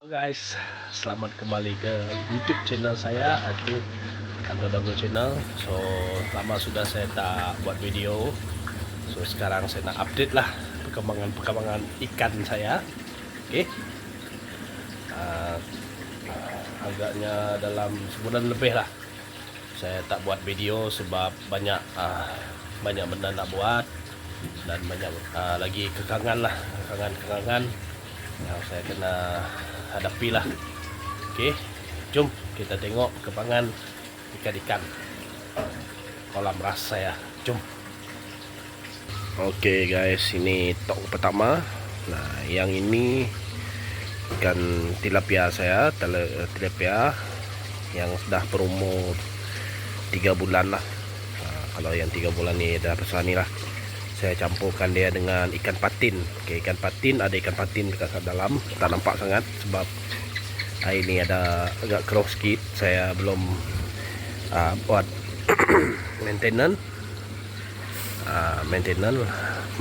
Guys, selamat kembali ke YouTube channel saya, itu Kanto Dago Channel. So lama sudah saya tak buat video. So sekarang saya nak update lah perkembangan ikan saya. Oke. Agaknya dalam sebulan lebih lah saya tak buat video sebab banyak benda nak buat dan banyak lagi kekangan yang saya kena hadapi lah. Oke, jom kita tengok perkembangan ikan-ikan kolam ras saya. Jom. Oke guys, ini tok pertama. Nah, yang ini ikan tilapia saya, tilapia yang sudah berumur 3 bulan lah. Nah, kalau yang 3 bulan ni dah besar ni lah. Saya campurkan dia dengan ikan patin. Oke, ikan patin, ada ikan patin dekat dalam, tak nampak sangat sebab air ni ada agak keruh sikit. Saya belum buat maintenance.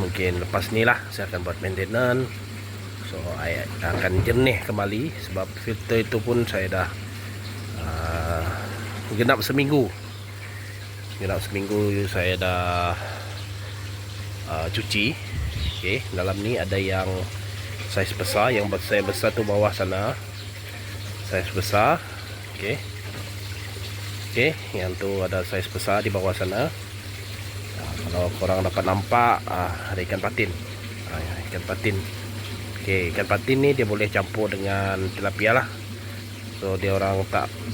Mungkin lepas ni lah saya akan buat maintenance. So air akan jernih kembali sebab filter itu pun saya dah genap seminggu saya dah cuci. Oke, dalam ni ada yang saiz besar, yang saya besar tu bawah sana, saiz besar. Oke, yang tu ada saiz besar di bawah sana. Kalau korang dapat nampak, ada ikan patin. Ikan patin. Oke, ikan patin ni dia boleh campur dengan tilapia lah. So dia orang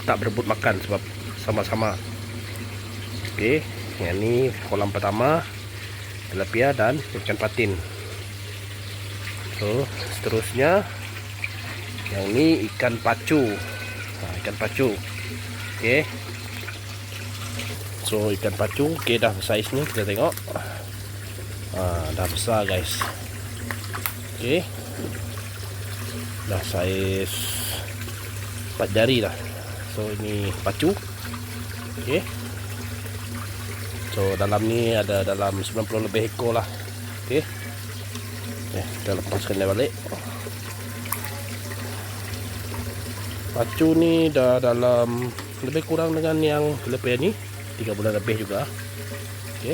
tak berebut makan sebab sama-sama. Oke, yang ni kolam pertama, tilapia dan ikan patin. So seterusnya yang ni ikan pacu. Ikan pacu. Oke. So ikan pacu, oke, dah saiz ni kita tengok. Dah besar guys. Oke. Dah saiz 4 jari lah. So ini pacu. Oke. So dalam ni ada dalam 90 lebih ekor lah. Oke. Kita lepaskan dia balik. Pacu ni dah dalam lebih kurang dengan yang tilapia ni 3 bulan lebih juga. Oke.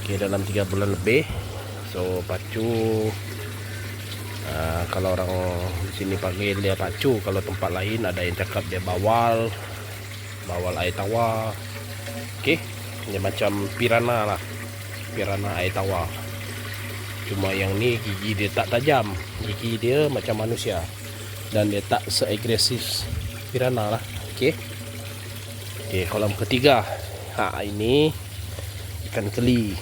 Oke, dalam 3 bulan lebih. So pacu, kalau orang di sini panggil dia pacu, kalau tempat lain ada yang cakap dia bawal air tawar. Oke, dia macam piranha lah, piranha air tawar. Cuma yang ni gigi dia tak tajam, gigi dia macam manusia dan dia tak seagresif piranha lah. Oke, kolam ketiga. Ini ikan keli.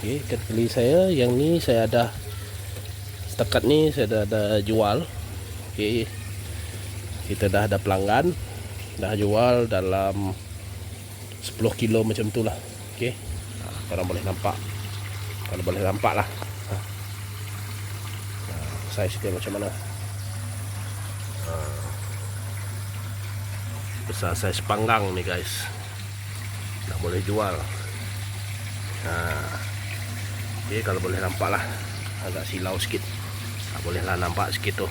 Oke, ikan keli saya yang ni saya ada setakat ni, saya dah ada jual. Oke, kita dah ada pelanggan, dah jual dalam 10 kilo macam tu lah. Oke, korang boleh nampak, kalau boleh nampak lah saiz dia macam mana. Besar saiz panggang ni guys, dah boleh jual. Oke, kalau boleh nampak lah, agak silau sikit, boleh lah nampak sikit tu.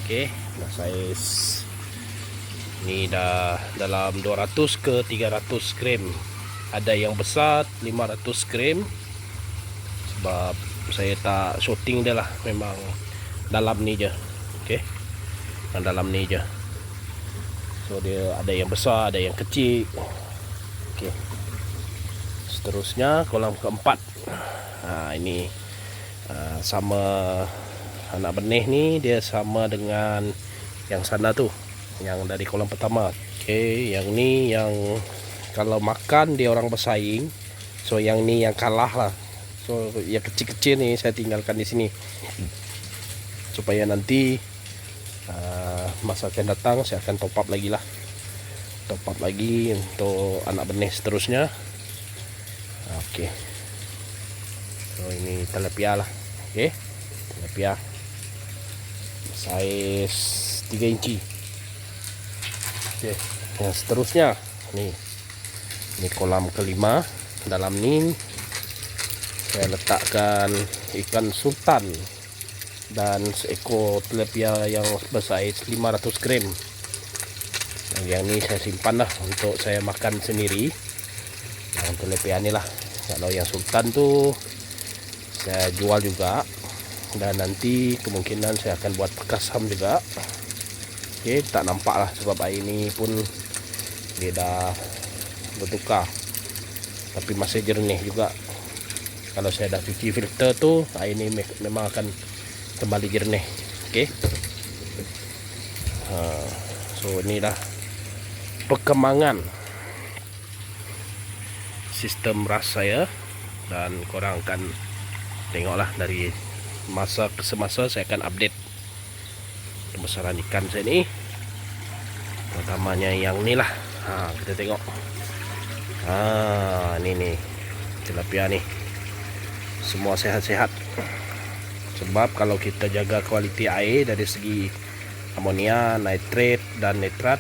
Oke, dah saiz ni dah dalam 200 ke 300 gram. Ada yang besar 500 gram sebab saya tak shooting dia lah, memang dalam ni je. Oke, dalam ni je. So dia ada yang besar, ada yang kecil. Oke, seterusnya kolam keempat. Ini sama anak benih ni, dia sama dengan yang sana tu, yang dari kolam pertama. Oke, yang ni yang kalau makan dia orang bersaing. So yang ni yang kalah lah. So yang kecil-kecil ni saya tinggalkan di sini supaya nanti masa akan datang saya akan top up lagi lah, top up lagi untuk anak benih seterusnya. Oke, so ini tilapia lah. Oke, tilapia saiz 3 inci. Oke, yang seterusnya ini kolam kelima. Dalam ni saya letakkan ikan sultan dan seekor tilapia yang bersaiz 500 gram. Yang ini saya simpan lah untuk saya makan sendiri. Yang tilapia ni lah. Kalau yang sultan tu saya jual juga, dan nanti kemungkinan saya akan buat pekasam juga. Oke, tak nampak lah sebab air ini pun dia dah bertukar, tapi masih jernih juga. Kalau saya dah cuci filter tu, air ini memang akan kembali jernih. Oke, so inilah perkembangan sistem ras saya, dan korang akan tengoklah dari masa ke semasa. Saya akan update pembesaran ikan saya ni, terutamanya yang ni lah. Kita tengok. Ini nih tilapia nih, semua sehat-sehat. Sebab kalau kita jaga kualiti air dari segi amonia, nitrat dan nitrat,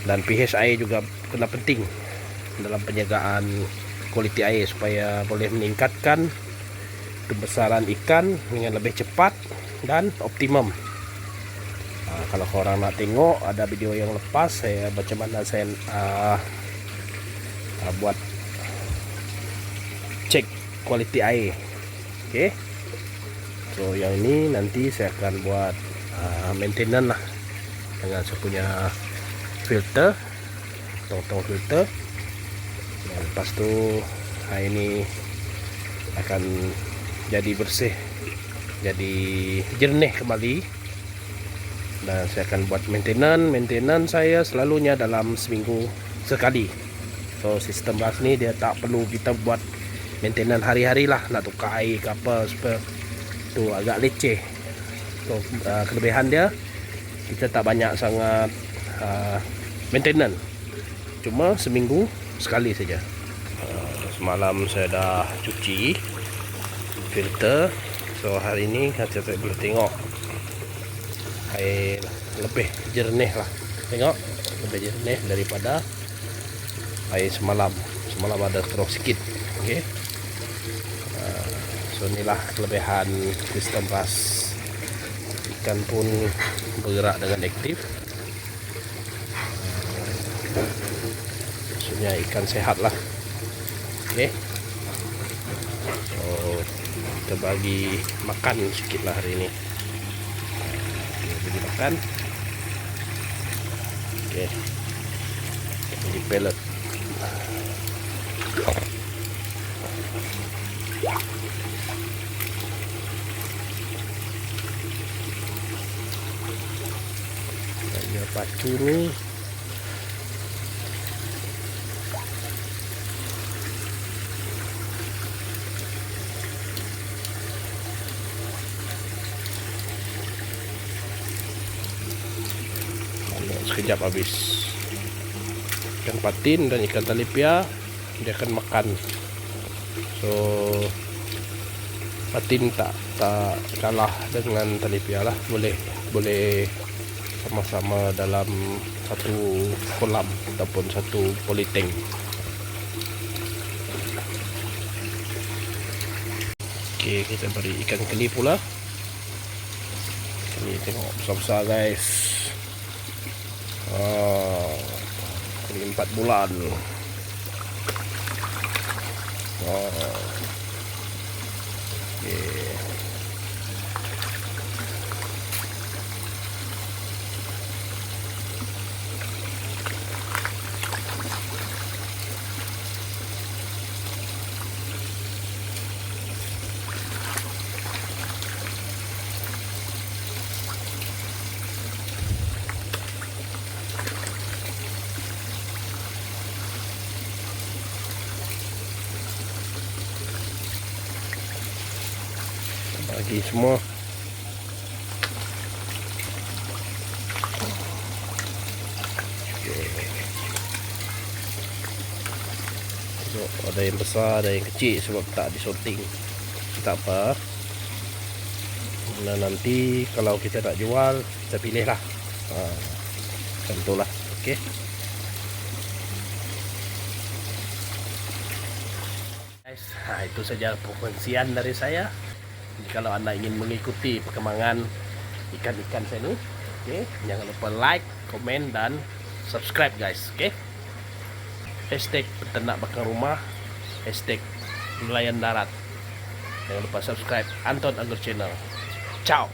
dan pH air juga kena penting dalam penjagaan kualiti air supaya boleh meningkatkan kebesaran ikan dengan lebih cepat dan optimum. Kalau korang nak tengok, ada video yang lepas saya macam mana saya buat cek kualiti air. Oke, so yang ini nanti saya akan buat maintenance lah dengan saya punya filter, tong-tong filter. Dan lepas tu air ini akan jadi bersih, jadi jernih kembali. Dan saya akan buat maintenance saya selalunya dalam seminggu sekali. So sistem ras ni dia tak perlu kita buat maintenance hari-hari lah, nak tukar air ke apa, supaya tu agak leceh. So kelebihan dia, kita tak banyak sangat maintenance, cuma seminggu sekali saja. Semalam saya dah cuci filter, so hari ini saya boleh tengok air lebih jernih lah. Tengok, lebih jernih daripada air semalam. Semalam ada keruh sikit. Okay. So inilah kelebihan sistem ras. Ikan pun bergerak dengan aktif. Maksudnya ikan sehat lah. Okay. So kita bagi makan sikit lah hari ini. Bagi makan. Okay. Jadi pellet. Ada pacu ni. Sekejap habis. Ikan patin dan ikan tilapia dia akan makan. So patin tak kalah dengan tilapia lah, boleh sama-sama dalam satu kolam ataupun satu polytank. Okey, kita beri ikan keli pula. Ini tengok besar-besar guys. Keli 4 bulan. Okay. Bagi semua. So, ada yang besar, ada yang kecil sebab tak disorting. Tak apa. Nah, nanti kalau kita nak jual, kita pilih lah. Macam itulah. Okey. Guys, itu saja pengkongsian dari saya. Jadi kalau anda ingin mengikuti perkembangan ikan-ikan saya ini, oke, jangan lupa like, komen, dan subscribe guys. Oke, hashtag peternak bakar rumah, hashtag nelayan darat. Jangan lupa subscribe Anton Anggur Channel. Ciao.